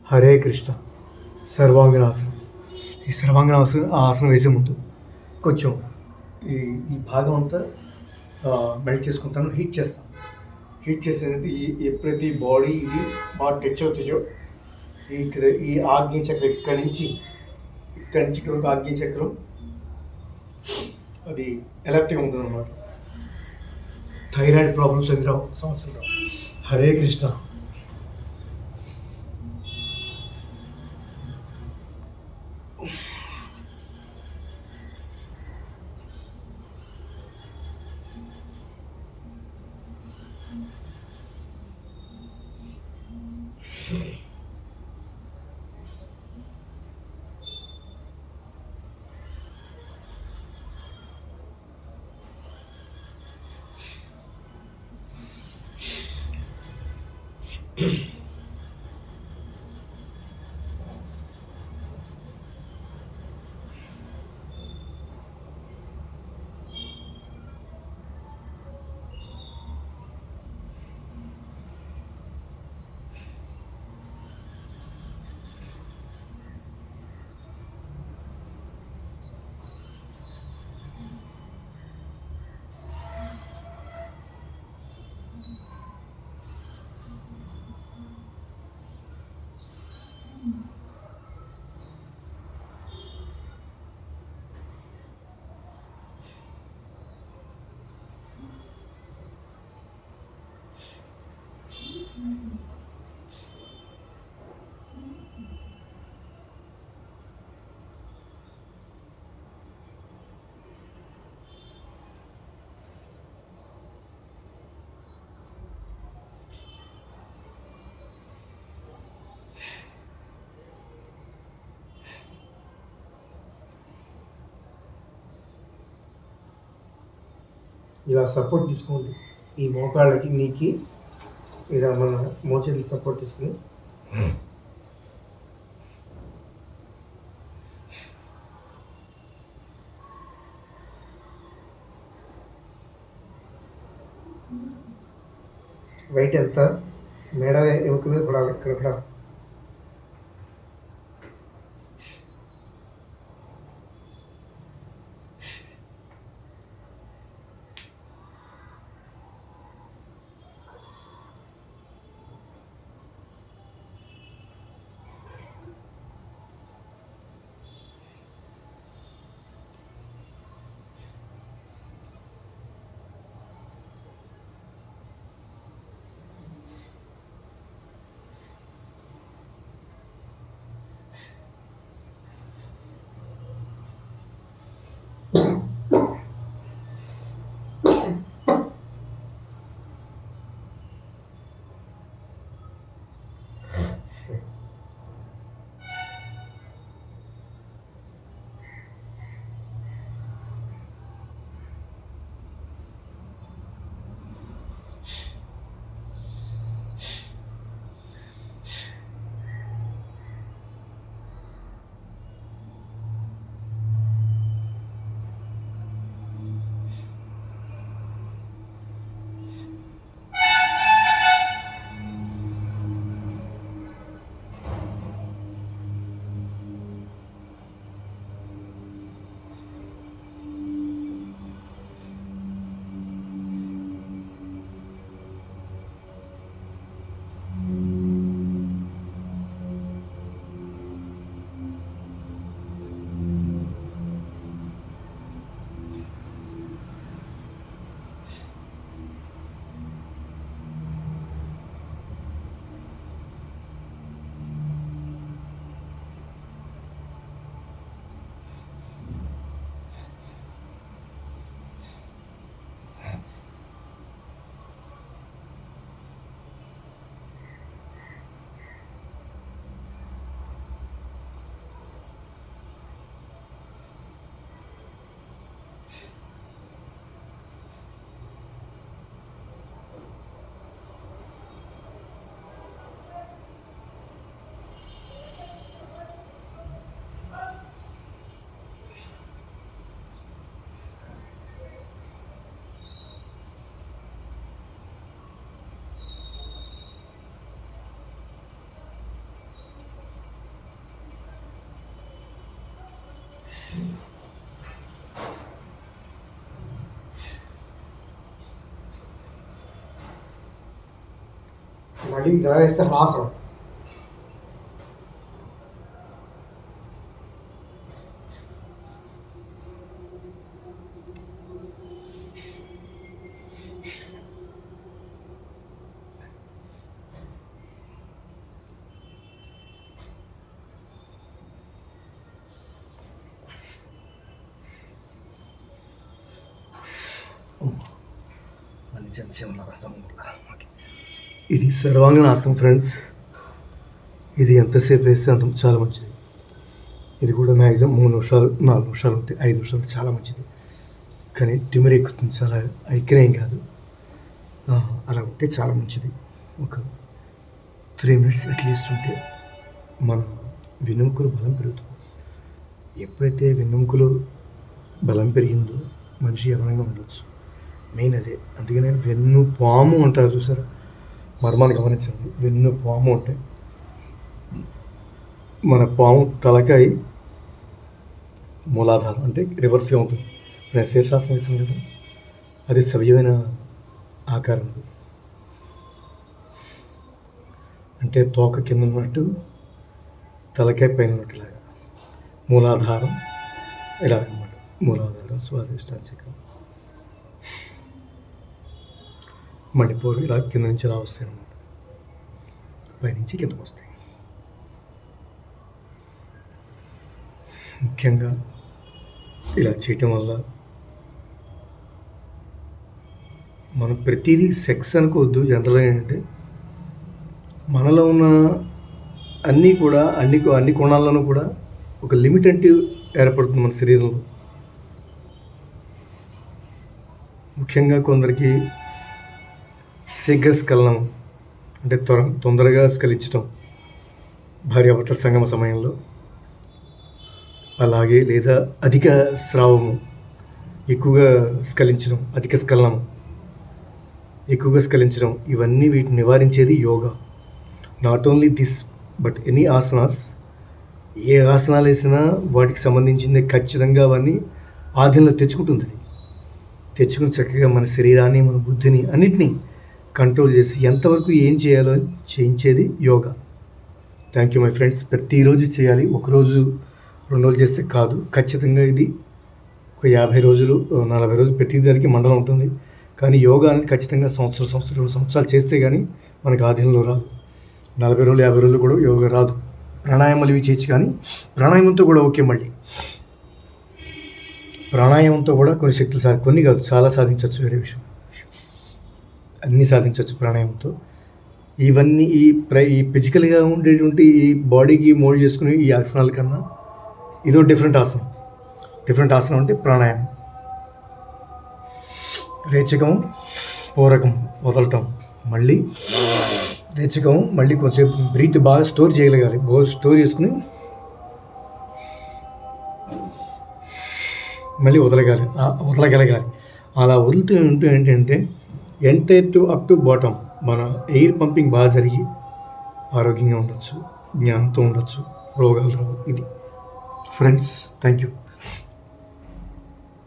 హరే కృష్ణ. సర్వాంగనాసనం. ఈ సర్వాంగనాసనం ఆసనం వేసే ముందు కొంచెం ఈ ఈ భాగం అంతా మెల్ట్ చేసుకుంటాను, హీట్ చేస్తాను. హీట్ చేసేది ఎప్పుడైతే ఈ బాడీ ఇది బాగా టచ్ అవుతాయో ఇక్కడ ఈ ఆగ్నేయ చక్రం ఇక్కడి నుంచి ఇక్కడ వరకు ఆగ్నేయ చక్రం అది ఎలర్ట్గా ఉంటుంది అన్నమాట. థైరాయిడ్ ప్రాబ్లమ్స్ అది రావు, సమస్యలు రావు. హరే కృష్ణ. ఇలా సపోర్ట్ తీసుకోండి, ఈ మోకాళ్ళకి నీకి ఇలా మన మోచేతులు సపోర్ట్ తీసుకుని వెయిట్ ఎంత మెడ ఎముక మీద పడాలి, ఇక్కడ పడాలి. మళ్ళీ ఇలా వేస్తే హ్రాసనం. ఇది సర్వాంగనాసనం ఫ్రెండ్స్. ఇది ఎంతసేపు వేస్తే అంత చాలా మంచిది. ఇది కూడా మ్యాక్సిమం 3 నిమిషాలు 4 నిమిషాలు ఉంటాయి, 5 నిమిషాలు చాలా మంచిది. కానీ తిమిరి ఎక్కుతుంది, చాలా ఐక్యం కాదు, అలా ఉంటే చాలా మంచిది. ఒక 3 మినిట్స్ అట్లీస్ట్ ఉంటే మన వెన్నెముకలు బలం పెరుగుతుంది. ఎప్పుడైతే వెన్నెముకలు బలం పెరిగిందో మనిషి యవనంగా ఉండొచ్చు. మెయిన్ అదే. అందుకనే వెన్ను పాము అంటారు చూసారా, మర్మాన్ని గమనించండి. వెన్ను పాము అంటే మన పాము తలకాయ మూలాధారం అంటే రివర్స్గా ఉంటుంది. నేను శీర్షాసనం వేసాను కదా, అది సవ్యమైన ఆకారం. అంటే తోక కింద ఉన్నట్టు తలకాయ పైన ఉన్నట్టులాగా మూలాధారం ఇలా అనమాట. మూలాధారం స్వాదిష్టాన చక్రం, మణిపూర్ ఇలా కింద నుంచి ఇలా వస్తాయి అన్నమాట, పైనుంచి కిందకు వస్తాయి. ముఖ్యంగా ఇలా చేయటం వల్ల మనం ప్రతిదీ సెక్స్ అనుకోవద్దు. జనరల్గా ఏంటంటే మనలో ఉన్న అన్నీ కూడా అన్ని కోణాల్లోనూ కూడా ఒక లిమిట్ అంటే ఏర్పడుతుంది మన శరీరంలో. ముఖ్యంగా కొందరికి శీఘ్రస్ఖలనం అంటే తొందరగా స్ఖలించటం భార్యాభర్తల సంగమ సమయంలో, అలాగే లేదా అధిక స్రావము ఎక్కువగా స్ఖలించడం, అధిక స్ఖలనం ఎక్కువగా స్ఖలించడం, ఇవన్నీ వీటిని నివారించేది yoga. Not only this but any asanas. ఏ ఆసనాలు వేసినా వాటికి సంబంధించింది ఖచ్చితంగా అవన్నీ ఆధీనంలో తెచ్చుకుంటుంది. తెచ్చుకుని చక్కగా మన శరీరాన్ని, మన బుద్ధిని అన్నిటినీ కంట్రోల్ చేసి ఎంతవరకు ఏం చేయాలో చేయించేది yoga. Thank you my friends. ప్రతిరోజు చేయాలి, ఒకరోజు 2 రోజులు చేస్తే కాదు. ఖచ్చితంగా ఇది ఒక 50 రోజులు 40 రోజులు ప్రతిదానికి మండలం ఉంటుంది. కానీ యోగా అనేది ఖచ్చితంగా సంవత్సరం 2 సంవత్సరాలు చేస్తే కానీ మనకి ఆధీనంలో రాదు. 40 రోజులు 50 రోజులు కూడా యోగా రాదు. ప్రాణాయామాలు ఇవి చేయొచ్చు, కానీ ప్రాణాయామంతో కూడా ఓకే. మళ్ళీ ప్రాణాయామంతో కూడా కొన్ని శక్తులు కొన్ని కాదు చాలా సాధించవచ్చు. వేరే విషయం, అన్నీ సాధించవచ్చు ప్రాణాయామంతో. ఇవన్నీ ఈ ఫిజికల్గా ఉండేటువంటి ఈ బాడీకి మోల్డ్ చేసుకుని ఈ ఆసనాల కన్నా ఇదో డిఫరెంట్ ఆసనం అంటే ప్రాణాయామం. రేచకం, పూరకం వదలటం, మళ్ళీ రేచకం, మళ్ళీ కొంచెం బ్రీత్ బాగా స్టోర్ చేయగలగాలి. స్టోర్ చేసుకుని మళ్ళీ వదలగలగాలి. అలా వదులుతూ ఉంటూ ఏంటంటే entire to up to bottom మన ఎయిర్ పంపింగ్ బాగా జరిగి ఆరోగ్యంగా ఉండొచ్చు, జ్ఞానంతో ఉండొచ్చు, రోగాలు రావు. ఇది ఫ్రెండ్స్, థ్యాంక్ యూ.